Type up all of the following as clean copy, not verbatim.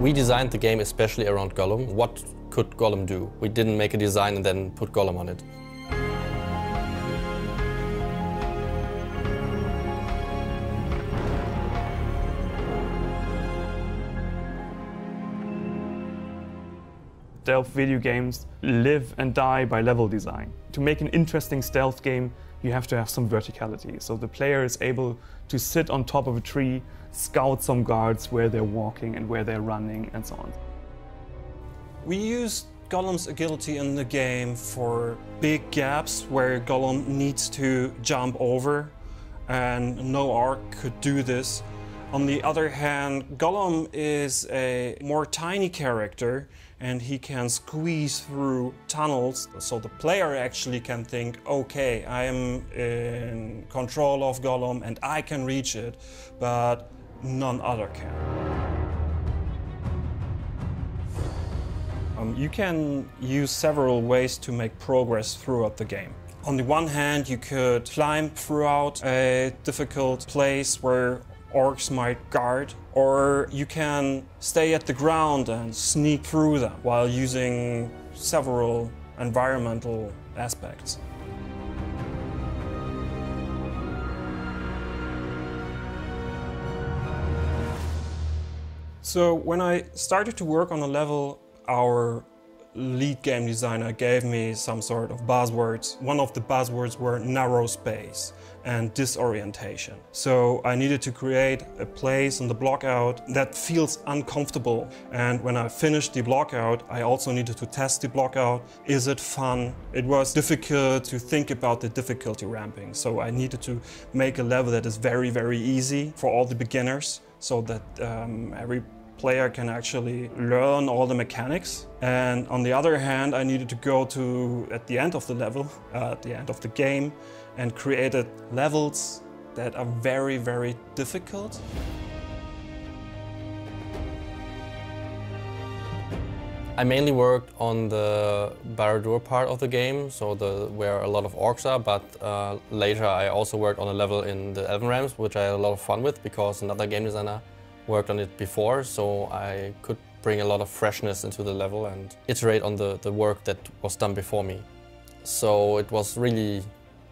We designed the game especially around Gollum. What could Gollum do? We didn't make a design and then put Gollum on it. Stealth video games live and die by level design. To make an interesting stealth game, you have to have some verticality. So the player is able to sit on top of a tree, scout some guards where they're walking and where they're running and so on. We used Gollum's agility in the game for big gaps where Gollum needs to jump over, and no arc could do this. On the other hand, Gollum is a more tiny character and he can squeeze through tunnels, so the player actually can think, okay, I am in control of Gollum and I can reach it, but none other can. You can use several ways to make progress throughout the game. On the one hand, you could climb throughout a difficult place where orcs might guard, or you can stay at the ground and sneak through them while using several environmental aspects. So when I started to work on a level, our lead game designer gave me some sort of buzzwords. One of the buzzwords were narrow space and disorientation. So I needed to create a place on the blockout that feels uncomfortable. And when I finished the blockout, I also needed to test the blockout. Is it fun? It was difficult to think about the difficulty ramping. So I needed to make a level that is very, very easy for all the beginners, so that every player can actually learn all the mechanics. And on the other hand, I needed to go to, at the end of the level, at the end of the game, and created levels that are very, very difficult. I mainly worked on the Barad-dûr part of the game, so where a lot of orcs are, but later I also worked on a level in the Elven Realms, which I had a lot of fun with because another game designer worked on it before, so I could bring a lot of freshness into the level and iterate on the work that was done before me. So it was really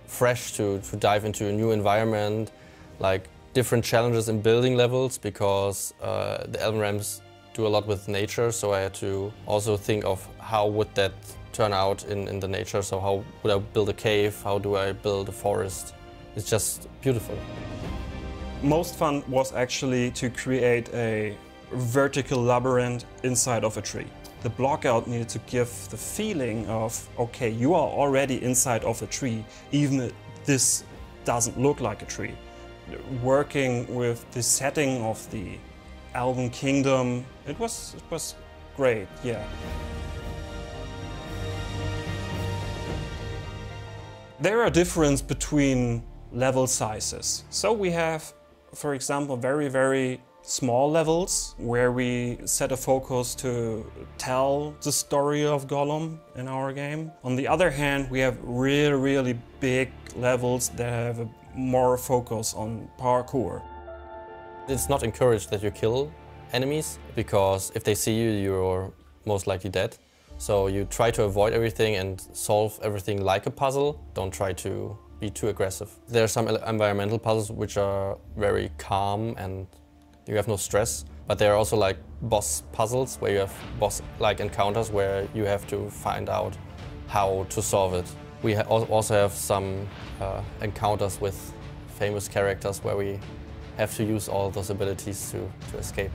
fresh to dive into a new environment, like different challenges in building levels, because the Elven Realms do a lot with nature, so I had to also think of how would that turn out in the nature. So how would I build a cave, how do I build a forest? It's just beautiful. Most fun was actually to create a vertical labyrinth inside of a tree. The blockout needed to give the feeling of, okay, you are already inside of a tree, even if this doesn't look like a tree. Working with the setting of the Elven Kingdom, it was great, yeah. There are differences between level sizes. So we have, for example, very, very small levels where we set a focus to tell the story of Gollum in our game. On the other hand, we have really, really big levels that have a more focus on parkour. It's not encouraged that you kill enemies, because if they see you, you're most likely dead. So you try to avoid everything and solve everything like a puzzle. Don't try to be too aggressive. There are some environmental puzzles which are very calm and you have no stress, but there are also like boss puzzles where you have boss-like encounters where you have to find out how to solve it. We also have some encounters with famous characters where we have to use all those abilities to escape.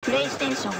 PlayStation